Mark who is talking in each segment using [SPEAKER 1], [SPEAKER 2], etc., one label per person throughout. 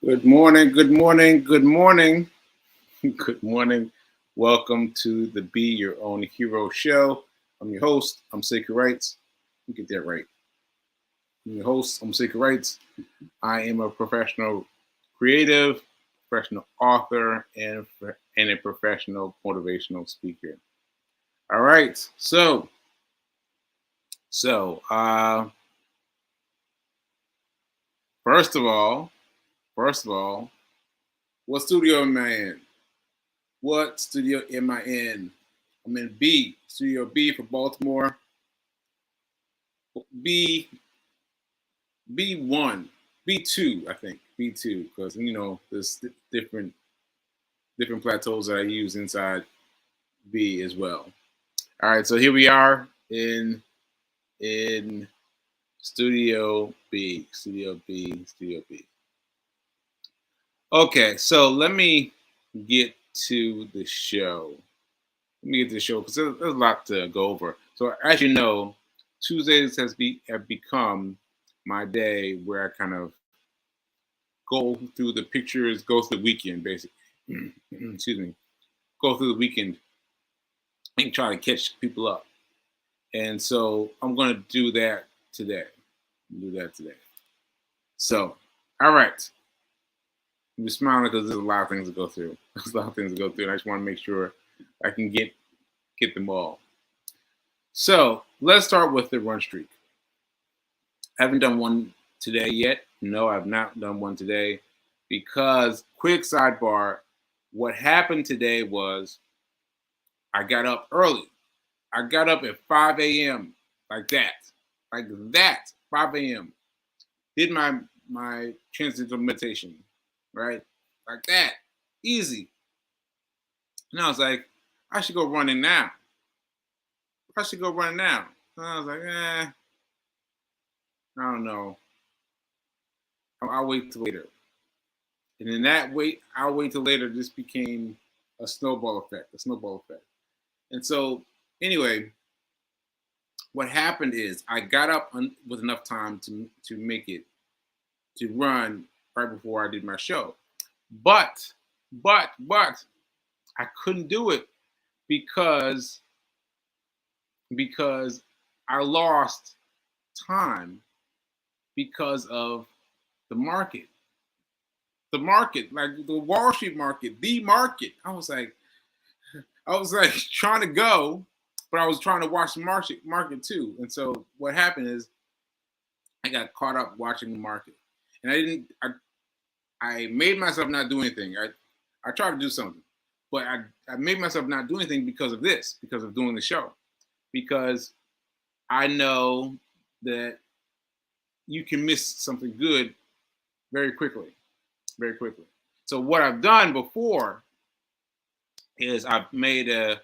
[SPEAKER 1] Good morning, good morning, good morning, good morning. Welcome to the Be Your Own Hero show. I'm your host, I'm Sacred Rights. You get that right. I'm your host, I'm Sacred Rights. I am a professional creative, professional author, and a professional motivational speaker. All right, so first of all, what studio am I in? What studio am I in? I'm in Studio B for Baltimore. B, B1, B2, I think, B2, because there's different plateaus that I use inside B as well. All right, so here we are in Studio B, Studio B, Studio B. Okay, so let me get to the show. Because there's a lot to go over. So as you know, Tuesdays have become my day where I kind of go through the pictures, go through the weekend basically. Excuse me. Go through the weekend and try to catch people up. And so I'm going to do that today. So, all right. I'm just smiling because there's a lot of things to go through. And I just want to make sure I can get them all. So let's start with the run streak. I haven't done one today yet. No, I've not done one today because, quick sidebar, what happened today was I got up early. I got up at 5 a.m. like that, 5 a.m. Did my transcendental meditation, right, like that, easy. And I was like, I should go running now. And I was like, I don't know. I'll wait till later. And then I'll wait till later just became a snowball effect. And so, anyway, what happened is I got up with enough time to make it, to run right before I did my show. But I couldn't do it because I lost time because of the market. The market, like the Wall Street market, the market. I was like trying to go, but I was trying to watch the market too. And so what happened is I got caught up watching the market. And I made myself not do anything. I tried to do something, but I made myself not do anything because of doing the show. Because I know that you can miss something good very quickly. So what I've done before is I've made a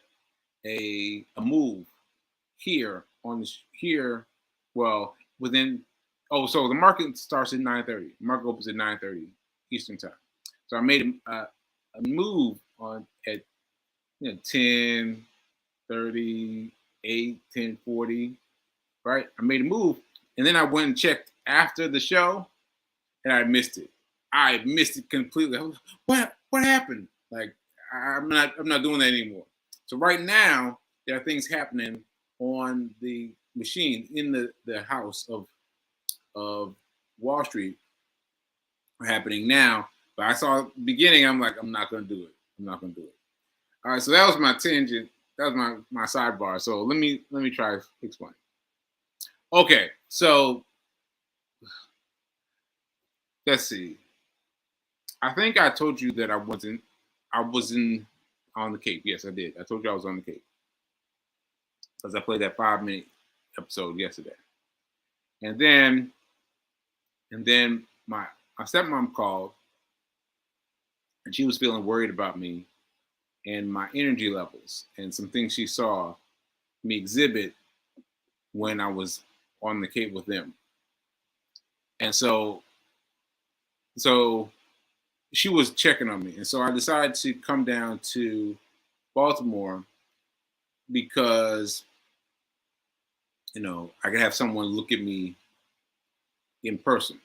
[SPEAKER 1] move here within. So the market starts at 9:30. Market opens at 9:30 Eastern time. So I made a move at 10:38, 10:40, right? I made a move, and then I went and checked after the show, and I missed it. I missed it completely. What happened? Like I'm not doing that anymore. So right now there are things happening on the machine in the house of Wall Street happening now. But I saw the beginning. I'm like, I'm not going to do it. All right. So that was my tangent. That was my sidebar. So let me try to explain. Okay. So let's see. I think I told you that I wasn't on the Cape. Yes, I did. I told you I was on the Cape because I played that 5-minute episode yesterday. And then my stepmom called, and she was feeling worried about me and my energy levels and some things she saw me exhibit when I was on the Cape with them. And so she was checking on me. And so I decided to come down to Baltimore because, I could have someone look at me in person.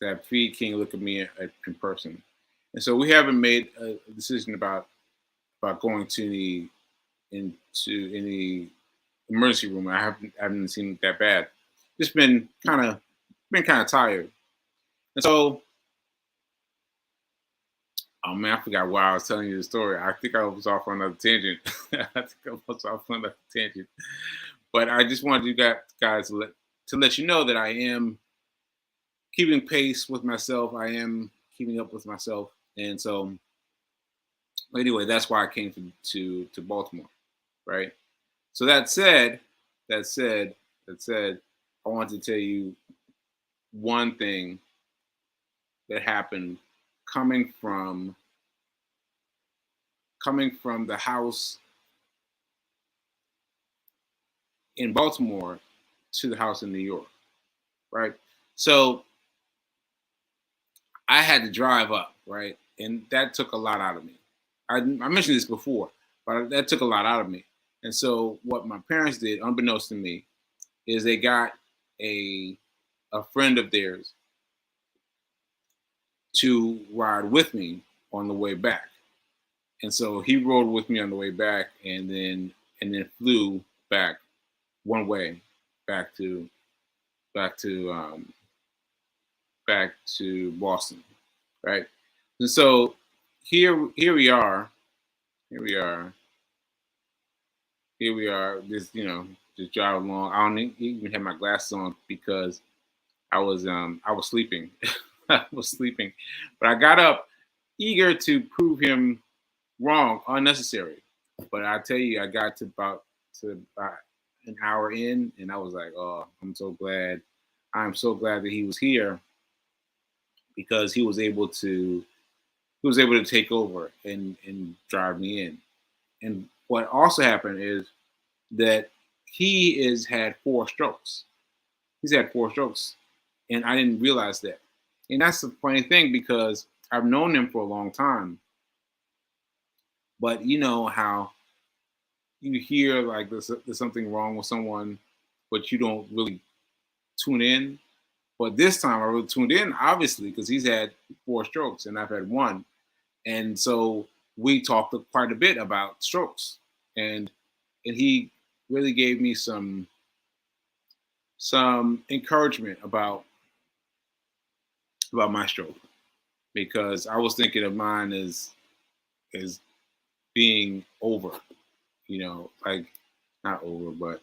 [SPEAKER 1] that Fee can look at me in person. And so we haven't made a decision about going to any emergency room. I haven't seen it that bad. Just been kind of tired. And so, oh man, I forgot why I was telling you the story. I think I was off on another tangent. But I just wanted you guys to let you know that I am keeping pace with myself. I am keeping up with myself, and so anyway, that's why I came to Baltimore, right? So that said, that said, I want to tell you one thing that happened coming from the house in Baltimore to the house in New York, right? So I had to drive up, right? And that took a lot out of me. I mentioned this before, but that took a lot out of me. And so what my parents did, unbeknownst to me, is they got a friend of theirs to ride with me on the way back. And so he rode with me on the way back, and then flew back one way back to back to back to Boston, right? And so here we are, here we are, here we are. Just driving along. I don't even have my glasses on because I was sleeping. I was sleeping, but I got up eager to prove him wrong, unnecessary. But I tell you, I got to about an hour in, and I was like, "Oh, I'm so glad! I'm so glad that he was here because he was able to take over and drive me in." And what also happened is that he has had 4 strokes. He's had 4 strokes, and I didn't realize that. And that's the funny thing because I've known him for a long time, but you know how you hear like there's something wrong with someone, but you don't really tune in. But this time I really tuned in, obviously, because he's had 4 strokes and I've had one. And so we talked quite a bit about strokes. And he really gave me some encouragement about my stroke because I was thinking of mine as being over, like not over, but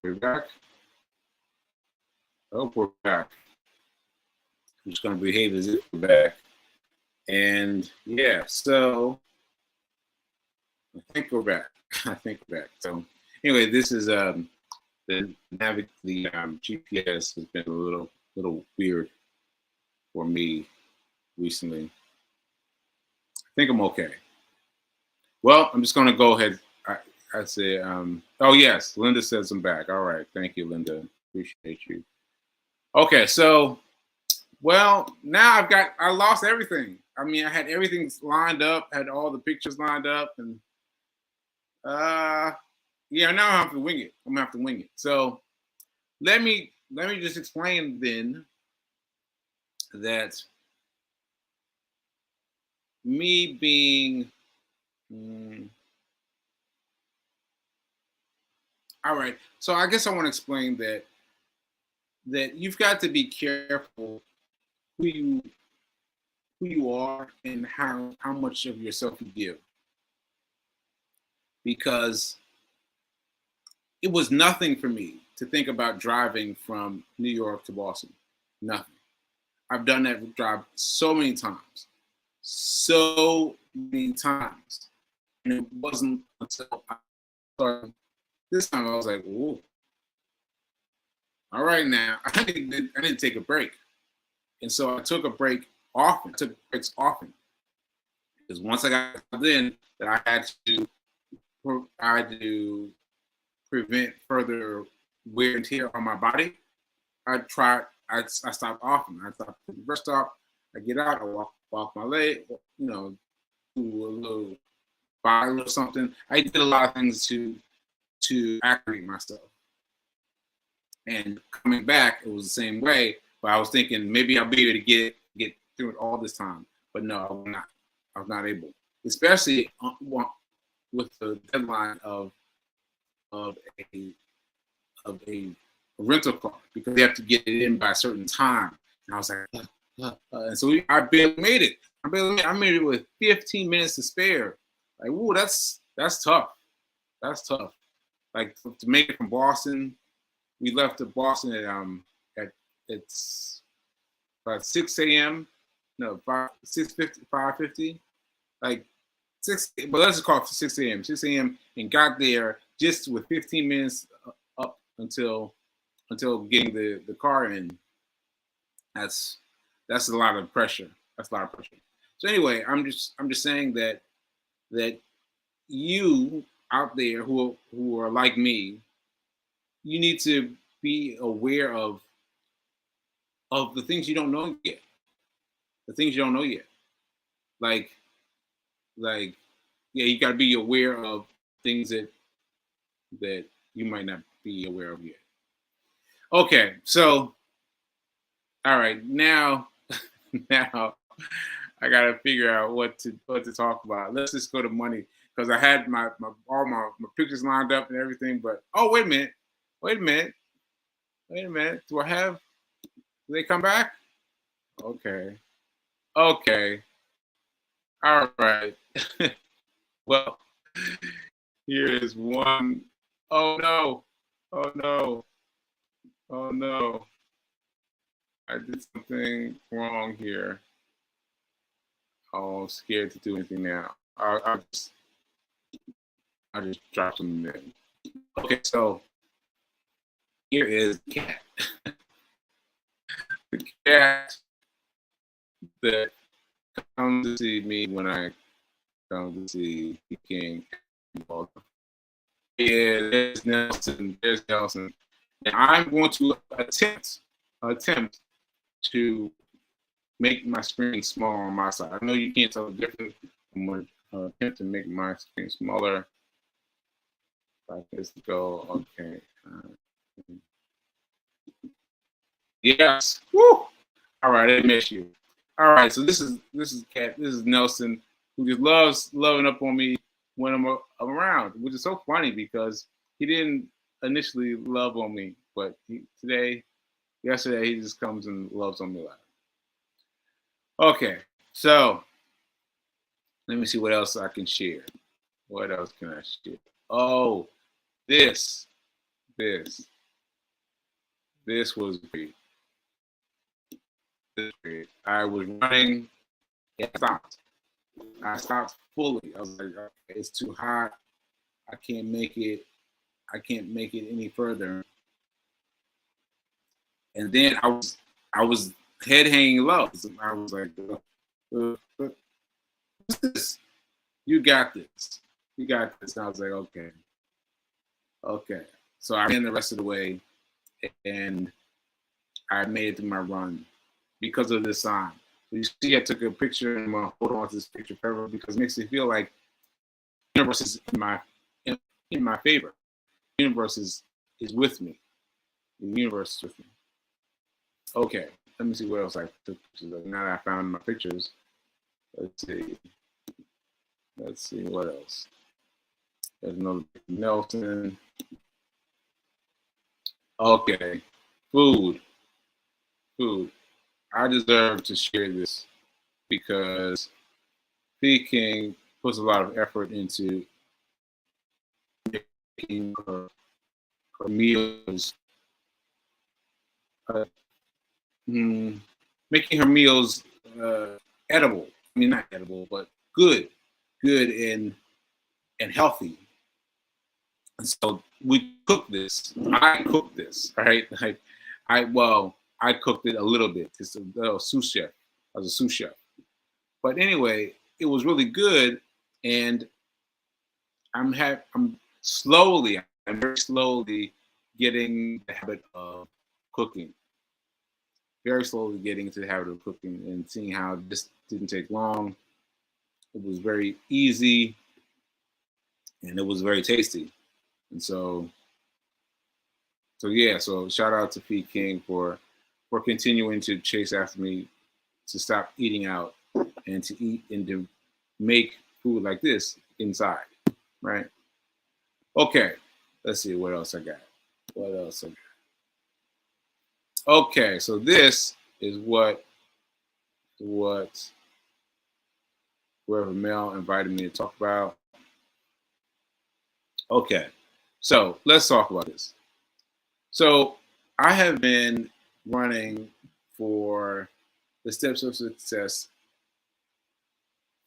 [SPEAKER 1] we're back. I hope we're back. I'm just gonna behave as if we're back. And yeah, so I think we're back. I think we're back. So anyway, this is the GPS has been a little weird for me recently. think I'm okay. Well, I'm just gonna go ahead. I say, oh yes, Linda says I'm back. All right, thank you, Linda. Appreciate you. Okay, so well, now I lost everything. I mean, I had everything lined up, had all the pictures lined up, and uh, yeah, now I have to wing it. I'm gonna have to wing it. So let me just explain then that me being all right. So I guess I want to explain that you've got to be careful who you are and how much of yourself you give, because it was nothing for me to think about driving from New York to Boston. Nothing. I've done that drive so many times, so many times, and it wasn't until I started this time I was like, "Ooh, all right now." I need to take a break, and so I took a break often. I took breaks often because once I got in, that I had to prevent further wear and tear on my body. I stopped often. I stopped at the rest stop. I get out. I walk my leg. Do a little body or something. I did a lot of things to acclimate myself. And coming back, it was the same way. But I was thinking maybe I'll be able to get through it all this time. But no, I was not. I was not able, especially with the deadline of a a rental car, because they have to get it in by a certain time. And I was like, and so I barely made it. I made it with 15 minutes to spare. Like, ooh, that's tough. That's tough. Like to make it from Boston, we left to Boston at it's about 6 a.m. No, 6:50, 5:50. Like 6, but let's just call it 6 a.m. 6 a.m. and got there just with 15 minutes up until getting the car in. That's a lot of pressure. That's a lot of pressure. So anyway, I'm just saying that you out there who are like me, you need to be aware of the things you don't know yet. The things you don't know yet. Like like yeah, you gotta be aware of things that you might not be aware of yet. Okay, so all right, now now I gotta figure out what to talk about. Let's just go to money because I had all my pictures lined up and everything. But oh, wait a minute, wait a minute. Do they come back? Okay, okay, all right. Well, here is one. Oh no, oh no, oh no. I did something wrong here. Oh, I'm scared to do anything now. I'll just drop them in. Okay, so here is the cat. The cat that comes to see me when I come to see the king. Yeah, there's Nelson. There's Nelson. And I'm going to attempt to make my screen smaller on my side. I know you can't tell the difference. I'm going to attempt to make my screen smaller. Like this go. Okay. Yes. Woo! All right, I miss you. All right, so this is Cat. This is Nelson, who just loves loving up on me when I'm around, which is so funny because he didn't initially love on me, but yesterday, he just comes and loves on me a lot. Okay, so let me see what else I can share. What else can I share? Oh, this, this, this was great. This was great. I was running. Yeah, I stopped fully. I was like, okay, it's too hot. I can't make it. I can't make it any further. And then I was head hanging low. I was like, this. You got this. You got this. And I was like, okay. Okay. So I ran the rest of the way and I made it through my run because of this sign. So you see, I took a picture and I'm going to hold on to this picture forever because it makes me feel like the universe is in my favor. The universe is with me. The universe is with me. Okay. Let me see what else I took pictures of. Now that I found my pictures, let's see. Let's see what else. There's another Nelson. Okay, food. I deserve to share this because P. King puts a lot of effort into making her meals, uh, making her meals edible. I mean, not edible, but good and healthy. And so we cooked this. I cooked this, right? Like, I cooked it a little bit. It's a little sous chef. I was a sous chef. But anyway, it was really good, and I'm very slowly getting the habit of cooking. Very slowly getting into the habit of cooking and seeing how this didn't take long. It was very easy, and it was very tasty. And so yeah, so shout out to P. King for continuing to chase after me to stop eating out and to eat and to make food like this inside, right? Okay, let's see what else I got. Okay, so this is what Reverend Mel invited me to talk about. Okay, so let's talk about this. So I have been running for the Steps of Success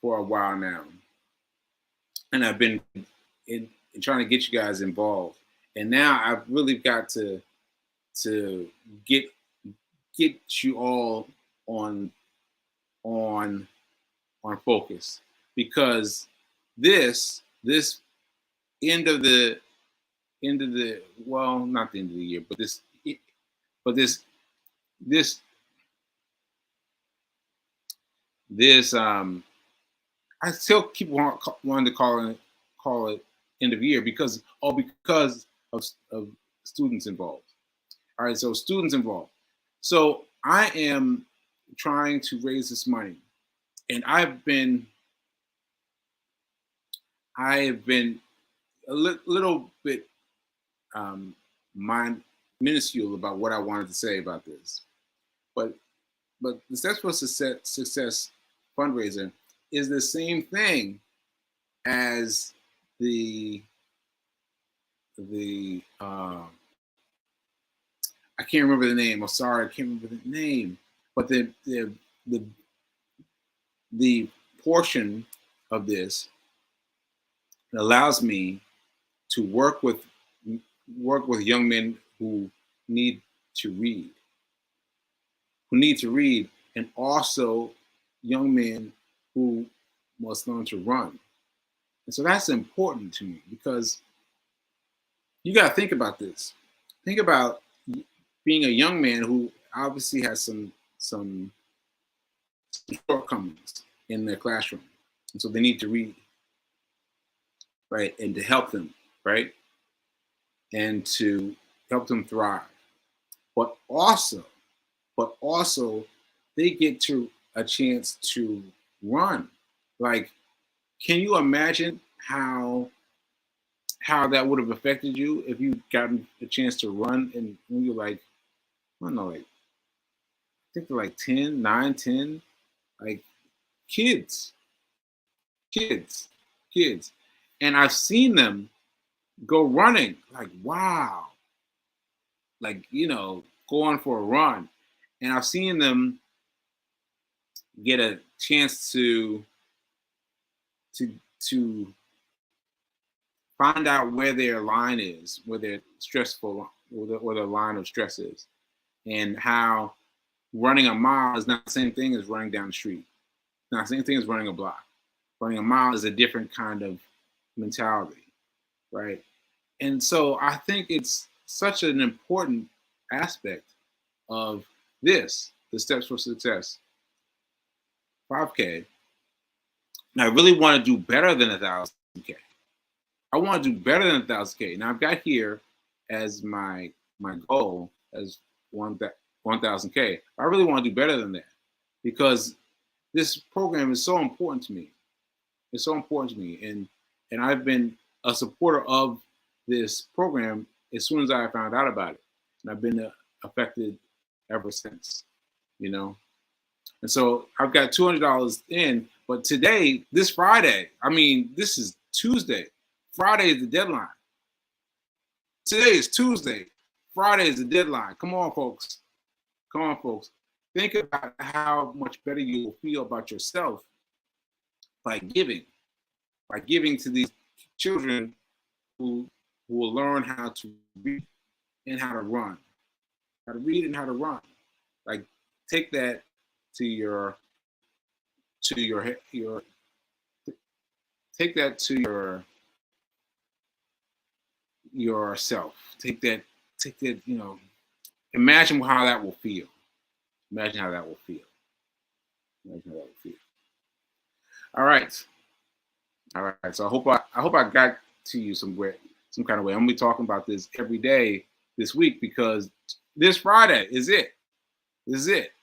[SPEAKER 1] for a while now, and I've been in trying to get you guys involved. And now I've really got to get you all on focus, because this end of the well, not the end of the year, but this I still keep wanting to call it end of year because of students involved. All right, so students involved. So I am trying to raise this money, and I've been a little bit minuscule about what I wanted to say about this, but the Steps for Success fundraiser is the same thing as the I can't remember the name. I'm sorry, I can't remember the name. But the portion of this allows me to work with young men who need to read, and also young men who must learn to run. And so that's important to me because you got to think about this. Think about being a young man who obviously has some shortcomings in their classroom, and so they need to read, right, and to help them, right, and to help them thrive. But also they get to a chance to run. Like, can you imagine how that would have affected you if you gotten a chance to run and when you're like, I don't know, like, I think they're like 10, 9, 10, like kids. And I've seen them go running, like, wow, like, going for a run. And I've seen them get a chance to find out where their line is, where their stressful, where their line of stress is, and how running a mile is not the same thing as running down the street. It's not the same thing as running a block. Running a mile is a different kind of mentality, right? And so I think it's such an important aspect of this, the Steps for Success 5K. And I really want to do better than 1,000K. I want to do better than 1,000K. Now I've got here as my goal as 1,000K. I really want to do better than that because this program is so important to me. It's so important to me, and I've been a supporter of this program as soon as I found out about it, and I've been affected ever since. You know, and so I've got $200 in, but today, this Friday, I mean, this is Tuesday. Friday is the deadline. Today is Tuesday. Friday is the deadline. Come on, folks. Come on, folks. Think about how much better you will feel about yourself by giving to these children who will learn how to read and how to run. How to read and how to run. Like take that to your take that to yourself. Take that, you know, imagine how that will feel. Imagine how that will feel. Imagine how that will feel. All right. All right. So I hope I got to you some kind of way. I'm gonna be talking about this every day this week because this Friday is it. This is it.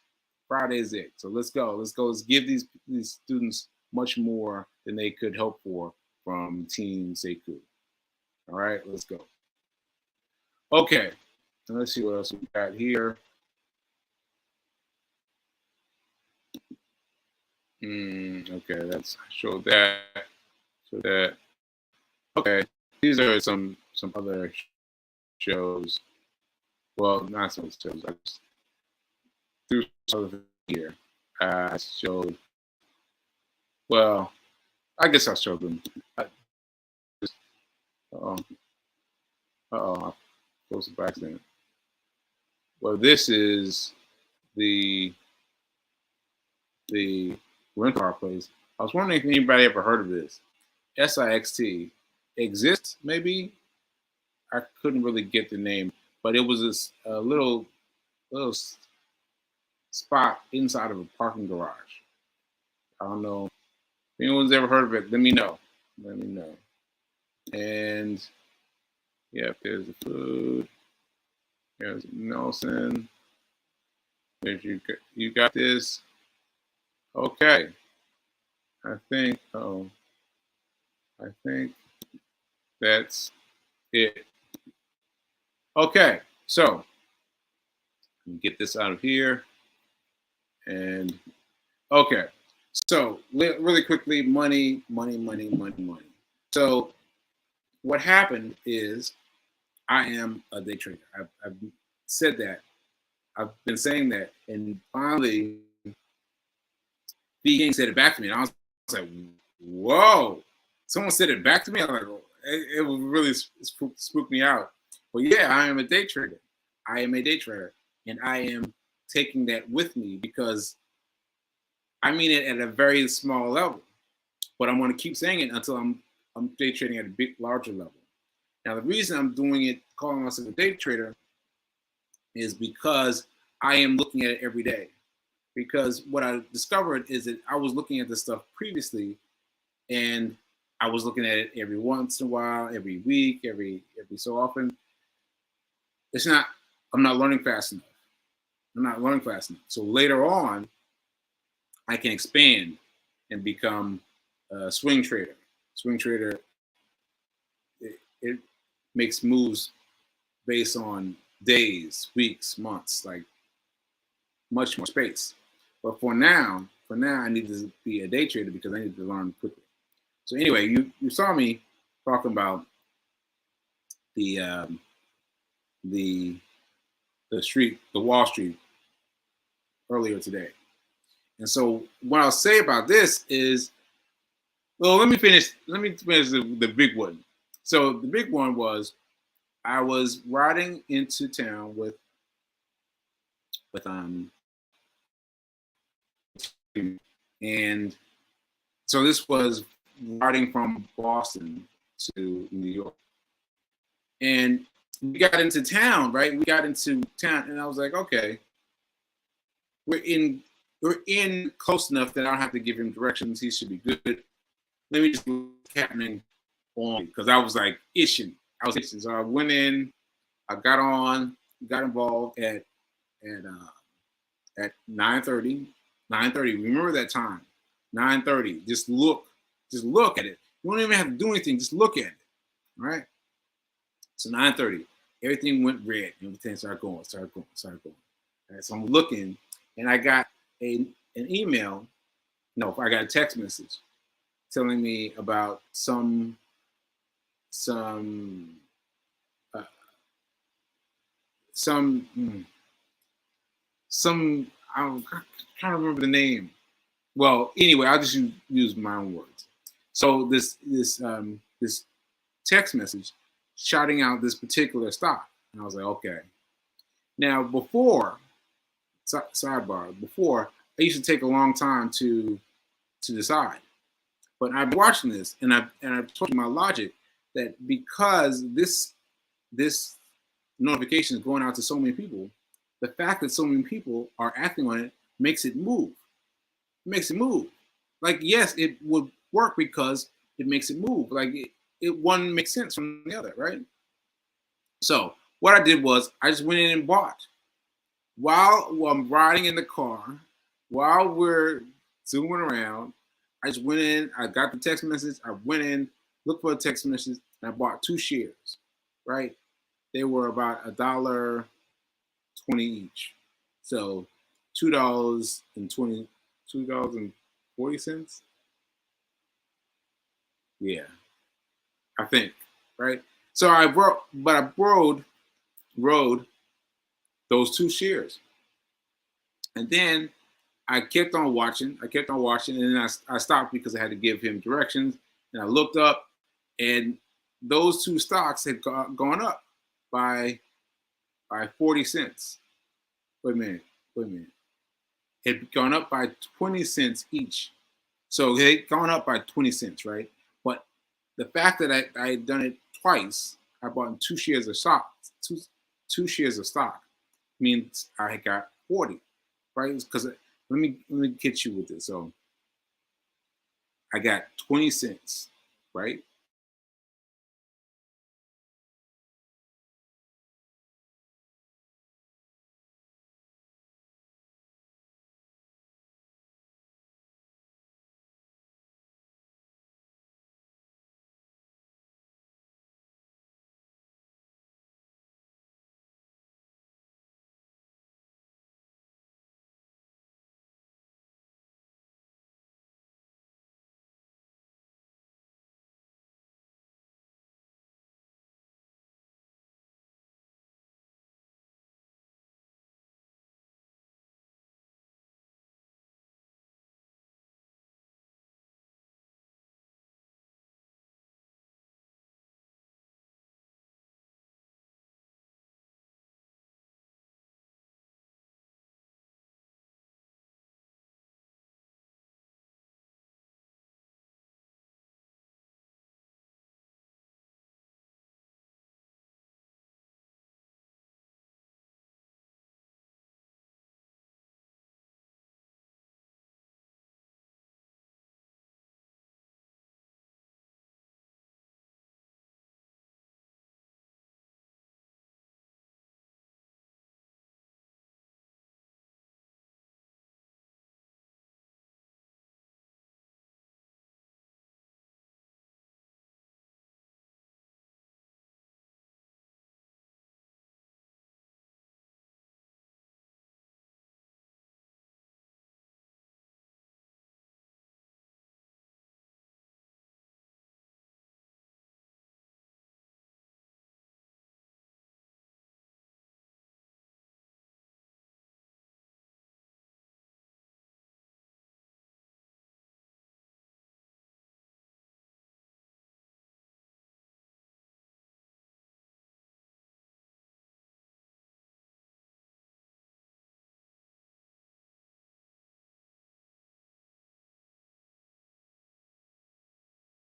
[SPEAKER 1] Friday is it. So let's go. Let's go. Let's give these students much more than they could hope for from Team Sekou. All right, let's go. Okay, let's see what else we got here. Okay, that's show that. Show that. Okay, these are some other shows. Well, not some shows. I just threw some of here. I showed. Well, I guess I'll show them. I posted by accident. Well, this is the rental car place. I was wondering if anybody ever heard of this. SIXT exists, maybe. I couldn't really get the name, but it was a little spot inside of a parking garage. I don't know if anyone's ever heard of it. Let me know. Let me know. And yeah, there's the food. There's Nelson. There's you got this. Okay. I think that's it. Okay, so get this out of here. And okay, so really quickly, money. So what happened is I am a day trader. I've said that. I've been saying that. And finally, B King said it back to me. And I was like, whoa. Someone said it back to me. I was like, oh, it really spooked me out. But yeah, I am a day trader. I am a day trader. And I am taking that with me because I mean it at a very small level. But I'm going to keep saying it until I'm day trading at a big, larger level. Now, the reason I'm doing it, calling myself a day trader, is because I am looking at it every day. Because what I discovered is that I was looking at this stuff previously, and I was looking at it every once in a while, every week, every so often. I'm not learning fast enough. So later on, I can expand and become a swing trader. Swing trader, it makes moves based on days, weeks, months, like much more space. But for now, I need to be a day trader because I need to learn quickly. So anyway, you saw me talking about the Wall Street earlier today. And so what I'll say about this is, well, let me finish the big one. So the big one was I was riding into town with and So this was riding from Boston to New York. And we got into town, right? We got into town, and I was like, okay, we're in close enough that I don't have to give him directions. He should be good. Let me just look happening on, because I was like itching. I was itching. So I went in, I got on, got involved at 9:30. 9:30. Remember that time. 9:30. Just look at it. You don't even have to do anything. Just look at it. All right. So 9:30. Everything went red. Everything started going. All right, so I'm looking, and I got an email. No, I got a text message telling me about some uh, some I'm trying to remember the name. Well, anyway, I'll just use my own words. So this text message shouting out this particular stock, and I was like, okay. Now before, sidebar, before I used to take a long time to decide, but I'm watching this, and I've told you my logic that because this notification is going out to so many people, the fact that so many people are acting on it makes it move. It makes it move. Like, yes, it would work because it makes it move. Like it one makes sense from the other, right? So what I did was I just went in and bought. While I'm riding in the car, while we're zooming around, I just went in, I got the text message, I went in, looked for a text message, and I bought 2 shares, right? They were about $1.20 each. So $2.40. Yeah, I think, right? So I rode those 2 shares. And then I kept on watching, and then I stopped because I had to give him directions. And I looked up, and those 2 stocks had gone up by 40 cents. Wait a minute. It had gone up by 20 cents each. So they had gone up by 20 cents, right? But the fact that I had done it twice, I bought 2 shares of stock, two shares of stock means I got 40, right? Because let me get you with this. So I got 20 cents, right?